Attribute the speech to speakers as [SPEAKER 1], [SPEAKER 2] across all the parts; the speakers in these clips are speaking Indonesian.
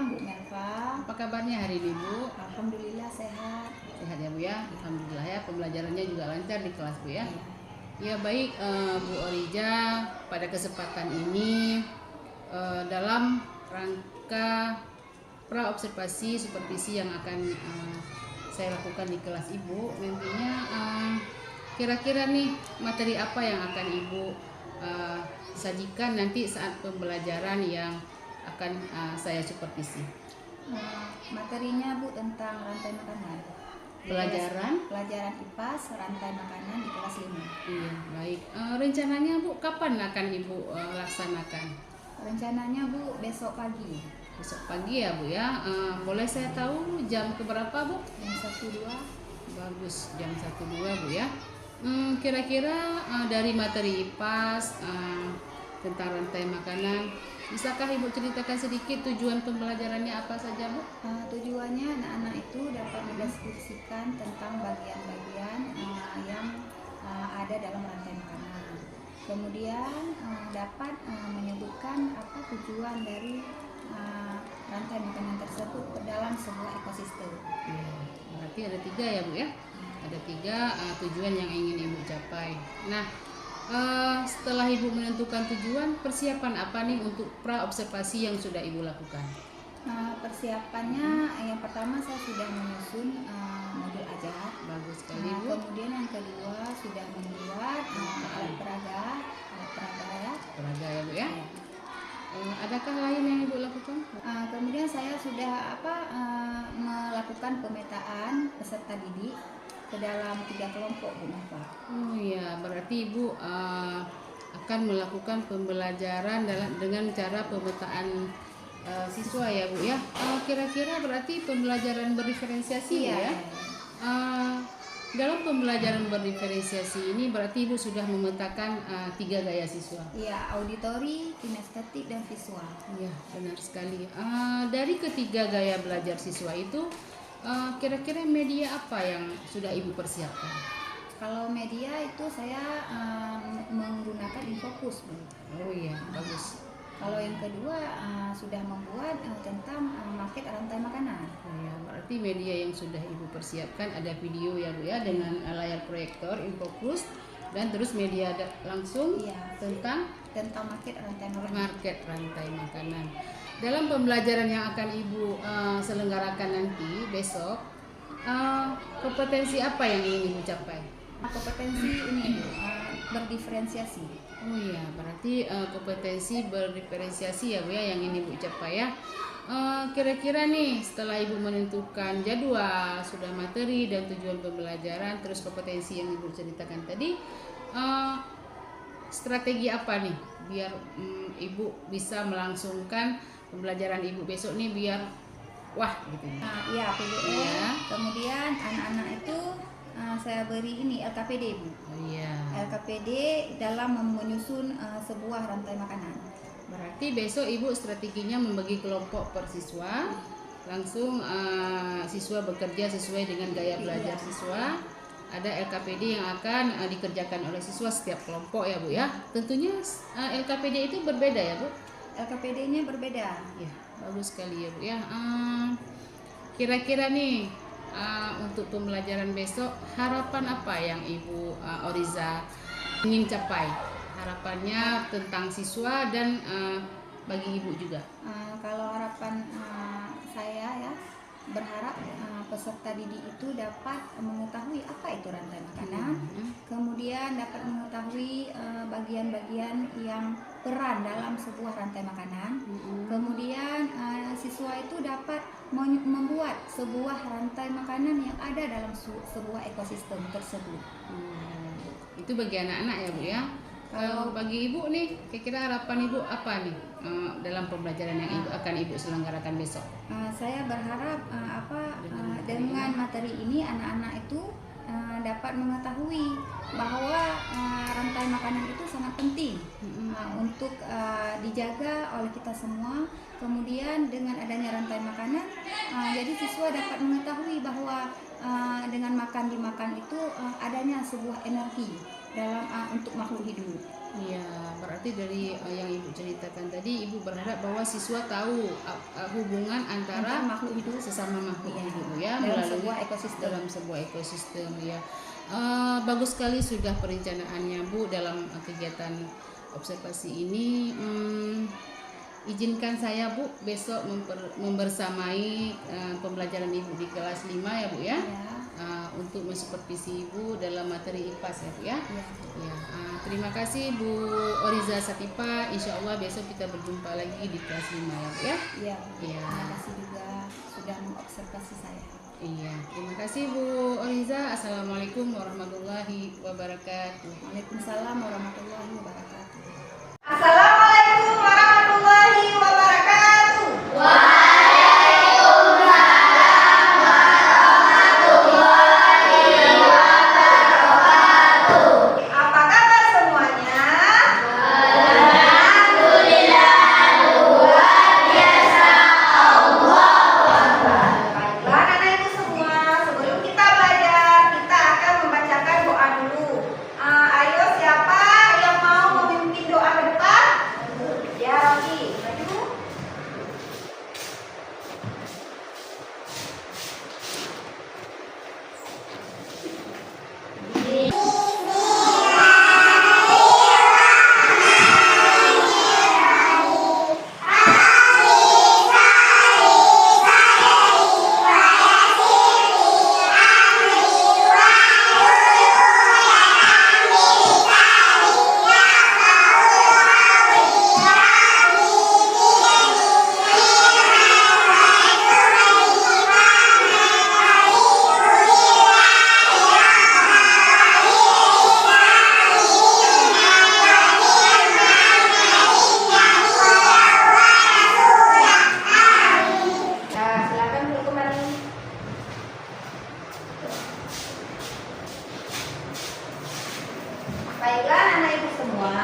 [SPEAKER 1] malam Bu Melva.
[SPEAKER 2] Apa kabarnya hari ini Bu?
[SPEAKER 1] Alhamdulillah sehat.
[SPEAKER 2] Sehat ya Bu ya? Alhamdulillah ya, pembelajarannya juga lancar di kelas Bu ya? Ya baik Bu Orija, pada kesempatan ini dalam rangka pra-observasi supervisi yang akan saya lakukan di kelas Ibu, nantinya kira-kira nih materi apa yang akan Ibu sajikan nanti saat pembelajaran yang akan saya supervisi.
[SPEAKER 1] Materinya Bu tentang rantai makanan. Pelajaran IPAS rantai makanan di kelas 5.
[SPEAKER 2] Iya, baik. Rencananya Bu kapan akan Ibu laksanakan?
[SPEAKER 1] Rencananya Bu besok pagi.
[SPEAKER 2] Besok pagi ya Bu ya. Boleh saya tahu jam keberapa Bu?
[SPEAKER 1] Jam 1-2.
[SPEAKER 2] Bagus, jam 1-2 Bu ya. Kira-kira dari materi IPAS tentang rantai makanan, bisakah Ibu ceritakan sedikit tujuan pembelajarannya apa saja Bu?
[SPEAKER 1] Tujuannya anak-anak itu dapat mendeskripsikan tentang bagian-bagian yang ada dalam rantai makanan. Kemudian dapat menyebutkan apa tujuan dari rantai makanan tersebut dalam sebuah ekosistem.
[SPEAKER 2] Ya, berarti ada 3 ya Bu ya? Ada 3 tujuan yang ingin Ibu capai. Nah, setelah Ibu menentukan tujuan, persiapan apa nih untuk pra-observasi yang sudah Ibu lakukan?
[SPEAKER 1] Persiapannya yang pertama saya sudah menyusun modul ajar.
[SPEAKER 2] Bagus sekali Bu.
[SPEAKER 1] Kemudian yang kedua sudah membuat alat peraga ya.
[SPEAKER 2] Peraga ya Bu ya. Adakah lain yang Ibu lakukan?
[SPEAKER 1] Kemudian saya sudah melakukan pemetaan peserta didik ke dalam 3 kelompok Bu Nova.
[SPEAKER 2] Oh iya, berarti Ibu akan melakukan pembelajaran dengan cara pemetaan siswa ya Bu ya. Kira-kira berarti pembelajaran berdiferensiasi ya. Dalam pembelajaran berdiferensiasi ini berarti Ibu sudah memetakan 3 gaya siswa.
[SPEAKER 1] Iya, auditori, kinestetik dan visual.
[SPEAKER 2] Iya, benar sekali. Dari ketiga gaya belajar siswa itu kira-kira media apa yang sudah Ibu persiapkan?
[SPEAKER 1] Kalau media itu saya menggunakan Infocus Bu.
[SPEAKER 2] Oh iya, bagus.
[SPEAKER 1] Kalau yang kedua sudah membuat tentang market rantai makanan.
[SPEAKER 2] Ya, berarti media yang sudah Ibu persiapkan ada video ya Bu ya dengan layar proyektor Infocus dan terus media langsung tentang market rantai makanan. Dalam pembelajaran yang akan Ibu selenggarakan nanti besok, kompetensi apa yang ingin Ibu capai?
[SPEAKER 1] Kompetensi ini berdiferensiasi.
[SPEAKER 2] Oh iya, berarti kompetensi berdiferensiasi ya Bu ya yang ingin Ibu capai ya. Kira-kira nih setelah Ibu menentukan jadwal, sudah materi dan tujuan pembelajaran, terus kompetensi yang Ibu ceritakan tadi, strategi apa nih biar Ibu bisa melangsungkan pembelajaran Ibu besok nih biar wah gitu ya.
[SPEAKER 1] Iya, PDE. Ya. Kemudian anak-anak itu saya beri ini LKPD Bu.
[SPEAKER 2] Oh iya.
[SPEAKER 1] LKPD dalam menyusun sebuah rantai makanan.
[SPEAKER 2] Berarti besok Ibu strateginya membagi kelompok per siswa. Langsung siswa bekerja sesuai dengan gaya belajar siswa. Ada LKPD yang akan dikerjakan oleh siswa setiap kelompok ya Bu ya. Tentunya LKPD itu berbeda ya Bu?
[SPEAKER 1] LKPD-nya berbeda.
[SPEAKER 2] Ya, bagus sekali ya Bu ya. Kira-kira nih untuk pembelajaran besok harapan apa yang Ibu Oriza ingin capai? Harapannya tentang siswa dan bagi Ibu juga.
[SPEAKER 1] Kalau harapan saya ya berharap peserta didik itu dapat mengetahui apa itu rantai makanan, kemudian dapat mengetahui bagian-bagian yang peran dalam sebuah rantai makanan, kemudian siswa itu dapat membuat sebuah rantai makanan yang ada dalam sebuah ekosistem tersebut.
[SPEAKER 2] Itu bagi anak-anak ya Bu ya. Kalau bagi Ibu nih, kira-kira harapan Ibu apa nih dalam pembelajaran yang akan Ibu selenggarakan besok?
[SPEAKER 1] Saya berharap dengan materi ini anak-anak itu dapat mengetahui bahwa rantai makanan itu sangat penting untuk dijaga oleh kita semua. Kemudian dengan adanya rantai makanan, jadi siswa dapat mengetahui bahwa dengan dimakan itu adanya sebuah energi dalam untuk makhluk hidup.
[SPEAKER 2] Iya, berarti dari yang Ibu ceritakan tadi, Ibu berharap bahwa siswa tahu hubungan antara
[SPEAKER 1] makhluk hidup
[SPEAKER 2] sesama makhluk hidup ya,
[SPEAKER 1] dalam
[SPEAKER 2] melalui
[SPEAKER 1] sebuah ekosistem.
[SPEAKER 2] Ya. Bagus sekali sudah perencanaannya Bu dalam kegiatan observasi ini. Izinkan saya Bu besok membersamai pembelajaran Ibu di kelas 5 ya Bu ya. Untuk mensupervisi Ibu dalam materi IPAS ya Bu ya. Terima kasih Bu Oriza Satipa. Insya Allah besok kita berjumpa lagi di kelas 5 ya Bu ya.
[SPEAKER 1] Terima kasih juga sudah mengobservasi saya.
[SPEAKER 2] Terima kasih Bu Oriza. Assalamualaikum warahmatullahi wabarakatuh.
[SPEAKER 1] Waalaikumsalam warahmatullahi wabarakatuh.
[SPEAKER 3] Assalamualaikum warahmatullahi wabarakatuh. Apa kabar semuanya? Baiklah anak ibu semua, sebelum kita belajar, kita akan membacakan doa dulu. Ayo siapa yang mau memimpin doa ke depan? Ya, Rocky, maju. Nah, silakan dulu kembali. Baiklah anak ibu semua,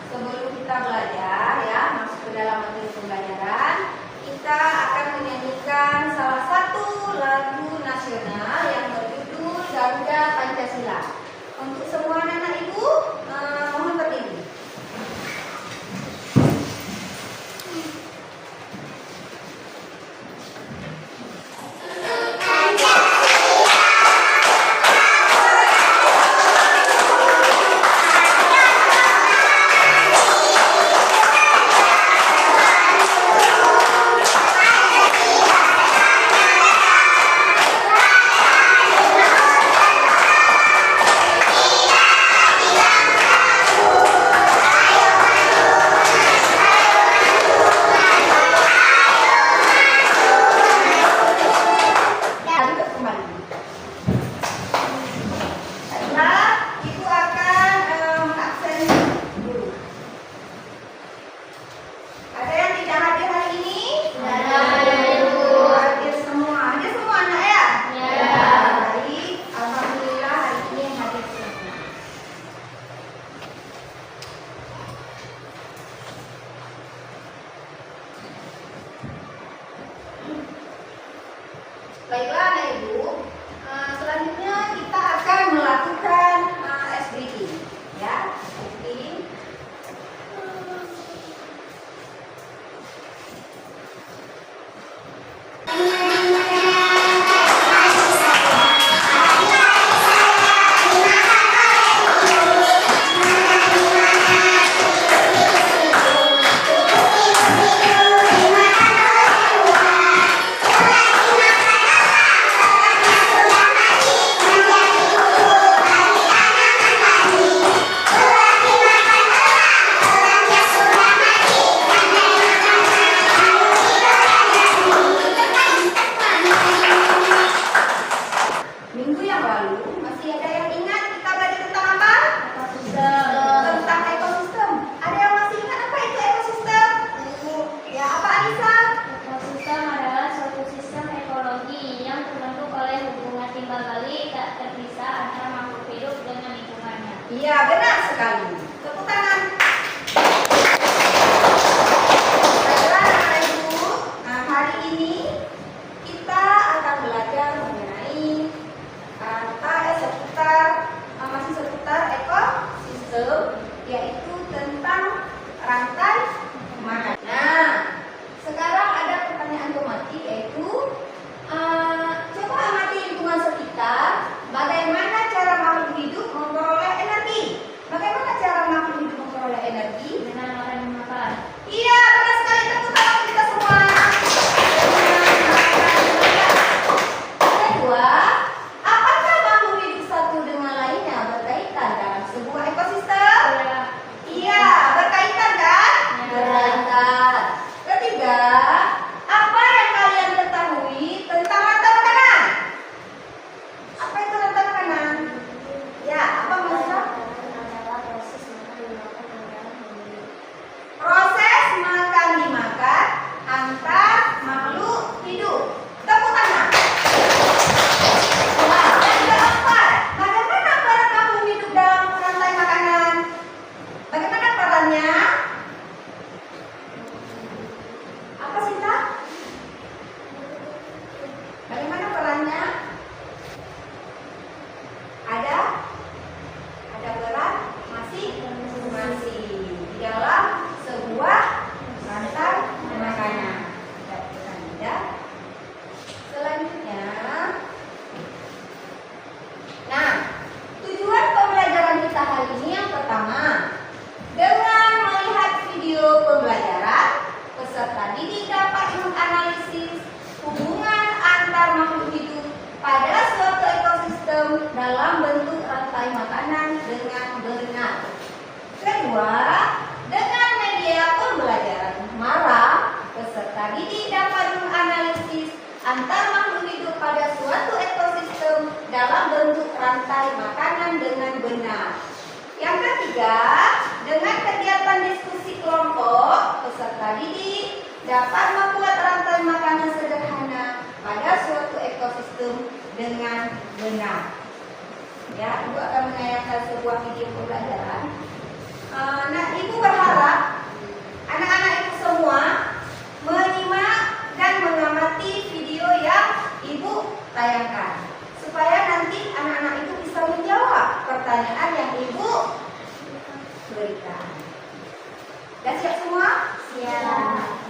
[SPEAKER 3] sebelum kita belajar ya, masuk ke dalam materi pembelajaran, kita akan menyanyikan salah satu lagu nasional yang berjudul Garuda Pancasila. Untuk semua anak ibu, mohon berdiri. Lanjut kembali. Baiklah, ibu akan mengabsen dulu. Ada yang tidak hadir hari ini? Hadir semua. Hadir semua anak ya? Baik, alhamdulillah hari ini yang hadir semua. Baiklah anak ibu, selanjutnya kita akan melakukan ice breathing, ya, ice breathing. Minggu yang lalu masih ada yang ingat kita belajar tentang apa? Tentang ekosistem. Ada yang masih ingat apa itu ekosistem? Ya, apa Anissa?
[SPEAKER 4] Ekosistem adalah suatu sistem ekologi yang terbentuk oleh hubungan timbal balik tak terpisah antara makhluk hidup dengan lingkungannya.
[SPEAKER 3] Iya, benar sekali. Tepuk tangan. Baiklah anak ibu, hari ini kita akan belajar mengenai masih seputar ekosistem. antar makhluk hidup pada suatu ekosistem dalam bentuk rantai makanan dengan benar. Yang ketiga, dengan kegiatan diskusi kelompok, peserta didik dapat membuat rantai makanan sederhana pada suatu ekosistem dengan benar. Ya, Ibu akan menayangkan sebuah video pembelajaran. Nah, Ibu berharap anak-anak Ibu semua menyimak dan mengamati video yang Ibu tayangkan, supaya nanti anak-anak Ibu bisa menjawab pertanyaan yang Ibu berikan. Sudah siap semua?
[SPEAKER 4] Siap.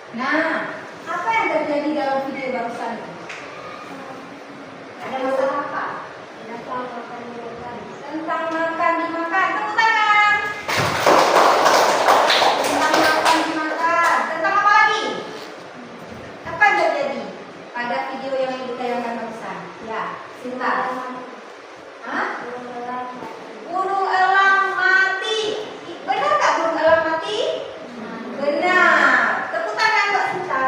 [SPEAKER 3] Nah, apa yang terjadi dalam video barusan? Ada masalah apa? Tentang makan dimakan. Tepuk tangan. Tentang makan dimakan. Tentang apa lagi? Apa yang terjadi pada video yang Ibu tayangkan barusan? Ya, Sinta. Hah? Burung elang mati. Benar nggak burung elang mati? Benar. Tepuk tangan Mbak Sinta.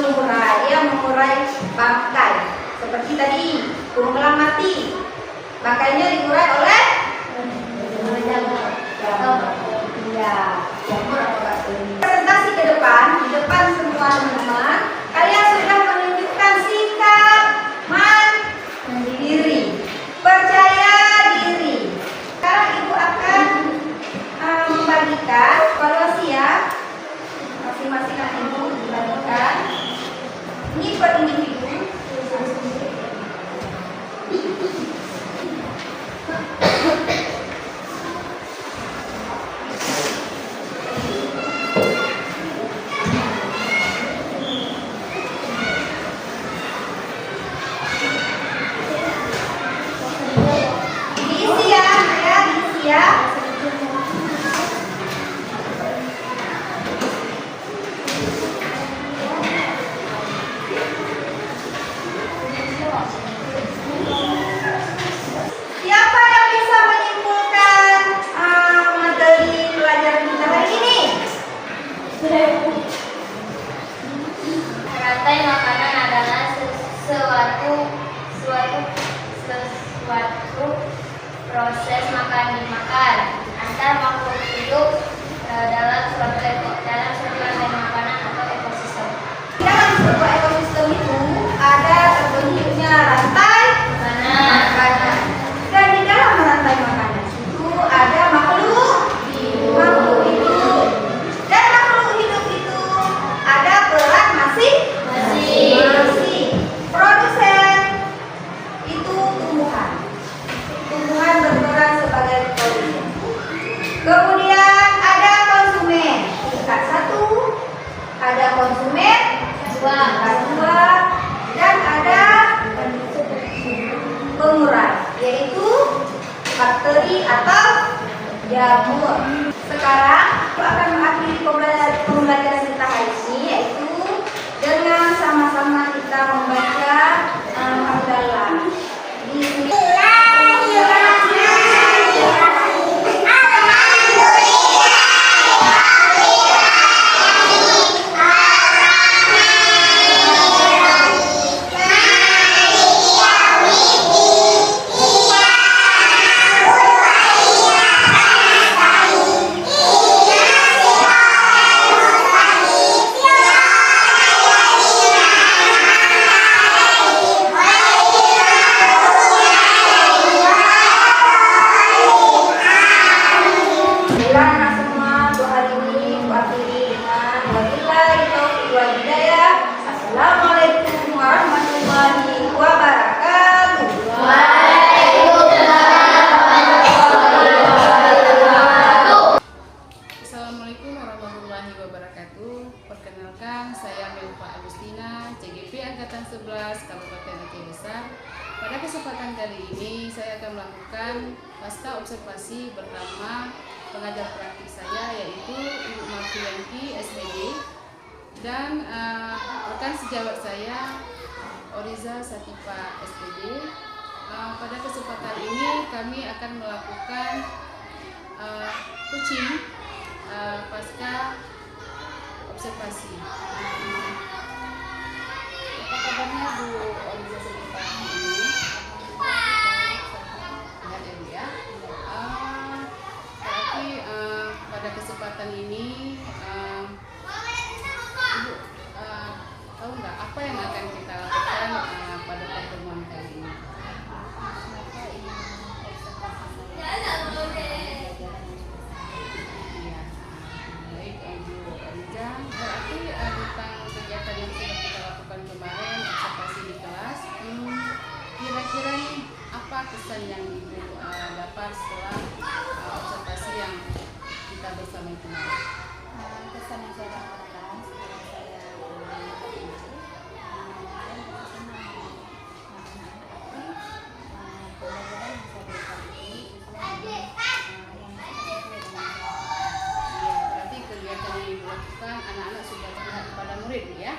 [SPEAKER 3] pengurai, ya, mengurai bangkai. Seperti tadi, burung elang mati, bangkainya dikurai oleh jamur atau bakteri. Presentasi ke depan, di depan semua teman-teman, kalian sudah menunjukkan sikap mandiri, percaya diri. Sekarang ibu akan membagikan evaluasi ya, masing-masing ibu dibagikan. Ini per individu. Diisi ya, diisi ya. Siapa yang bisa menyimpulkan materi pelajaran kita hari ini?
[SPEAKER 4] Rantai makanan adalah sesuatu proses makan dimakan antar makhluk hidup dalam suatu rantai makanan atau ekosistem.
[SPEAKER 3] Dalam sebuah ekosistem itu ada terbentuknya rantai makanan. Dan di dalam rantai makanan itu ada makhluk hidup. Dan makhluk hidup itu ada peran masing-masing. Produsen itu tumbuhan. Tumbuhan berperan sebagai produsen. Kemudian ada konsumen tingkat 1, ada konsumen tingkat 2, dan ada pengurai, yaitu bakteri atau jamur. Sekarang aku akan mengakhiri pembelajaran kita hari ini, yaitu dengan sama-sama kita membaca hamdalah. Assalamualaikum warahmatullahi wabarakatuh.
[SPEAKER 2] Assalamualaikum warahmatullahi wabarakatuh. Perkenalkan, saya Melfa Agustina, CGP Angkatan 11 Kabupaten Aceh Besar. Pada kesempatan kali ini saya akan melakukan pasca observasi bersama pengajar praktik saya, yaitu Ibu Marfianti SPD, dan rekan sejawat saya Oriza Satifa SPD. Pada kesempatan ini kami akan melakukan coaching pasca observasi. Apa kabarnya Bu Oriza Satifa ini? Sehat ya Bu ya. Berarti pada kesempatan ini Ibu tahu nggak apa yang akan kita lakukan pada pertemuan kali ini? Iya, baik Ibu Oriza. Berarti tentang kegiatan yang sudah kita lakukan kemarin, observasi di kelas, kira-kira nih apa kesan yang Ibu dapat setelah observasi yang kita bersama kemarin?
[SPEAKER 1] Kesan yang saya dapatkan setelah saya
[SPEAKER 2] Berarti kegiatan yang dilakukan anak-anak sudah terlihat kepada murid ya?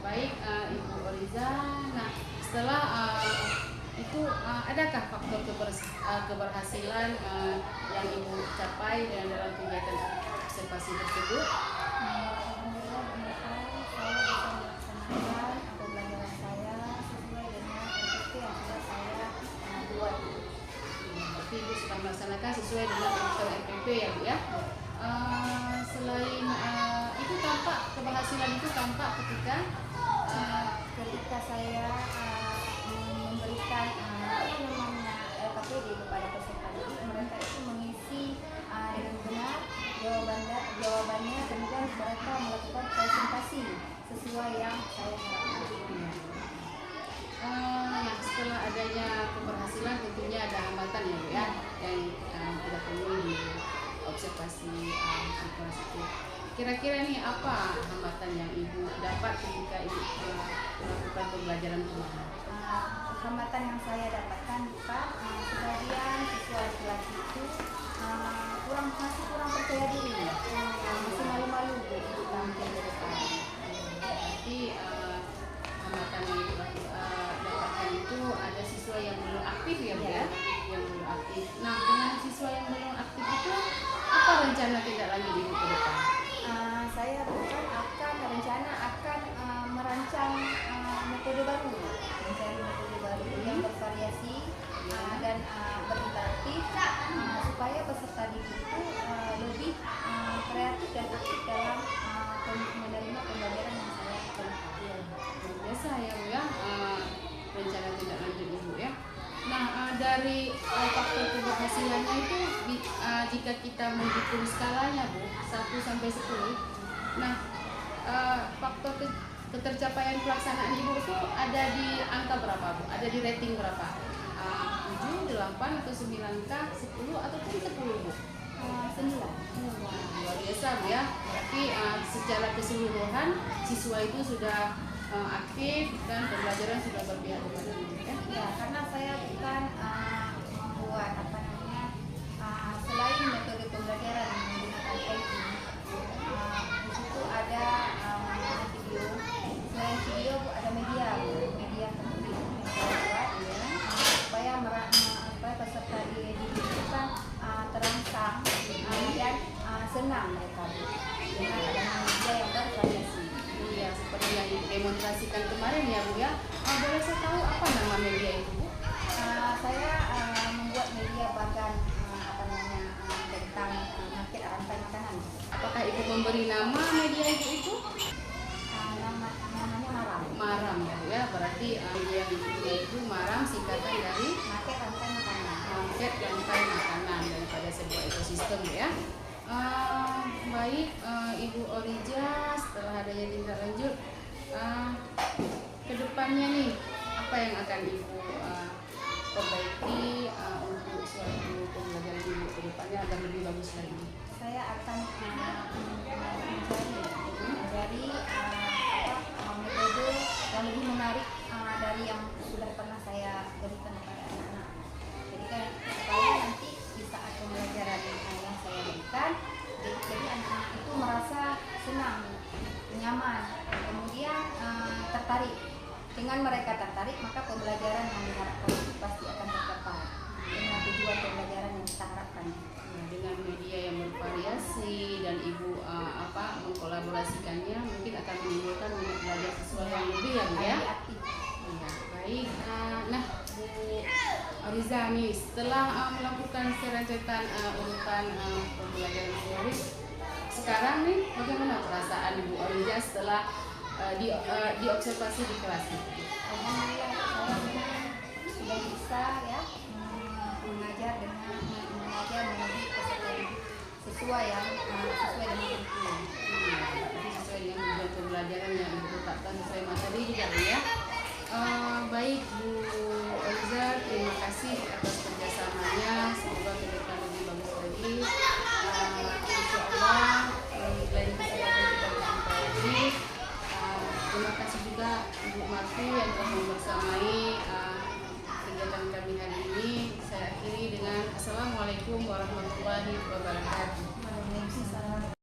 [SPEAKER 2] Baik Ibu Oriza. Nah, setelah itu adakah faktor keberhasilan yang Ibu capai dalam kegiatan observasi tersebut?
[SPEAKER 1] Alhamdulillah, saya bisa
[SPEAKER 2] dilaksanakan sesuai dengan peraturan RPP ya Bu ya. Selain itu tampak keberhasilan itu tampak ketika
[SPEAKER 1] ketika saya memberikan LKPD kepada peserta didik, mereka itu mengisi dengan benar jawabannya, kemudian mereka melakukan presentasi sesuai yang saya harapkan.
[SPEAKER 2] Nah, setelah adanya keberhasilan tentunya ada hambatan ya Bu ya, yang kita temui di observasi di kelas itu. Kira-kira nih apa hambatan yang Ibu dapat ketika Ibu melakukan pembelajaran kemarin?
[SPEAKER 1] Hambatan yang saya dapatkan Pak, sebagian siswa laki-laki itu masih kurang percaya diri, masih malu-malu untuk tampil di depan.
[SPEAKER 2] Berarti hambatan yang Ibu dapatkan itu ada siswa yang belum aktif ya Bu ya? Yang belum aktif. Nah, dengan siswa yang belum aktif itu apa rencana tindak lanjut Ibu ke depan?
[SPEAKER 1] Saya akan merancang metode baru, mencari metode baru yang bervariasi dan berinteraktif supaya peserta didik itu lebih kreatif dan aktif dalam menerima pembelajaran yang saya lakukan.
[SPEAKER 2] Biasa ya Bu ya, rencana tindak lanjut Ibu ya. Nah, dari faktor keberhasilannya itu jika kita menghitung skalanya Bu, 1 sampai 10. Nah, faktor ketercapaian pelaksanaan Ibu itu ada di angka berapa Bu? Ada di rating berapa? 7, 8 atau 9kah, 10 ataupun 10 Bu?
[SPEAKER 1] 9.
[SPEAKER 2] Luar biasa Bu ya. Berarti secara keseluruhan siswa itu sudah aktif dan pembelajaran sudah berpihak kepada Ibu ya.
[SPEAKER 1] Ya, karena saya bukan membuat selain metode pembelajaran yang menggunakan IT, di situ ada video. Selain video ada media tertulis yang saya buat supaya peserta didik itu kan terangsang dan senang mereka dengan adanya media yang bervariasi.
[SPEAKER 2] Iya, seperti yang didemonstrasikan kemarin ya Bu ya. Boleh saya tahu apa nama media itu Bu?
[SPEAKER 1] Saya membuat media bagan tentang market rantai makanan.
[SPEAKER 2] Apakah Ibu memberi nama media itu?
[SPEAKER 1] Namanya Maram.
[SPEAKER 2] Maram ya Bu ya. Berarti media yang dipunya itu Maram singkatan dari
[SPEAKER 1] Market rantai makanan.
[SPEAKER 2] market rantai makanan daripada sebuah ekosistem Bu ya. Baik Ibu Orija, setelah adanya tindak lanjut kedepannya nih apa yang akan Ibu perbaiki untuk suatu pembelajaran Ibu kedepannya agar lebih bagus lagi?
[SPEAKER 1] Saya akan mencari metode yang lebih menarik dari yang sudah pernah saya berikan kepada anak-anak. Jadi kan supaya nanti di saat pembelajaran yang saya berikan, jadi anak-anak itu merasa senang, nyaman, kemudian tertarik. Dengan mereka tertarik, maka pembelajaran yang diharapkan itu pasti akan tercapai dengan tujuan pembelajaran yang kita harapkan.
[SPEAKER 2] Dengan media yang bervariasi dan Ibu mengkolaborasikannya mungkin akan menimbulkan minat belajar siswa yang lebih ya Bu ya.
[SPEAKER 1] Aktif.
[SPEAKER 2] Iya, baik. Nah Bu Oriza nih setelah melakukan serentetan urutan pembelajaran teori, sekarang nih bagaimana perasaan Ibu Oriza setelah diobservasi di kelas ini?
[SPEAKER 1] Alhamdulillah saya sudah bisa ya mengajar mengajar peserta didik sesuai dengan kurikulum.
[SPEAKER 2] Sesuai dengan tujuan pembelajaran yang Ibu tetapkan sesuai materi juga Bu ya. Baik Bu Oriza, terima kasih atas kerjasamanya. Semoga ke depan lebih bagus lagi. Insya Allah lain kesempatan kita berjumpa lagi. Terima kasih juga Ibu Marti yang telah membersamai kegiatan kami hari ini. Saya akhiri dengan Assalamualaikum warahmatullahi wabarakatuh.
[SPEAKER 1] Waalaikumsalam.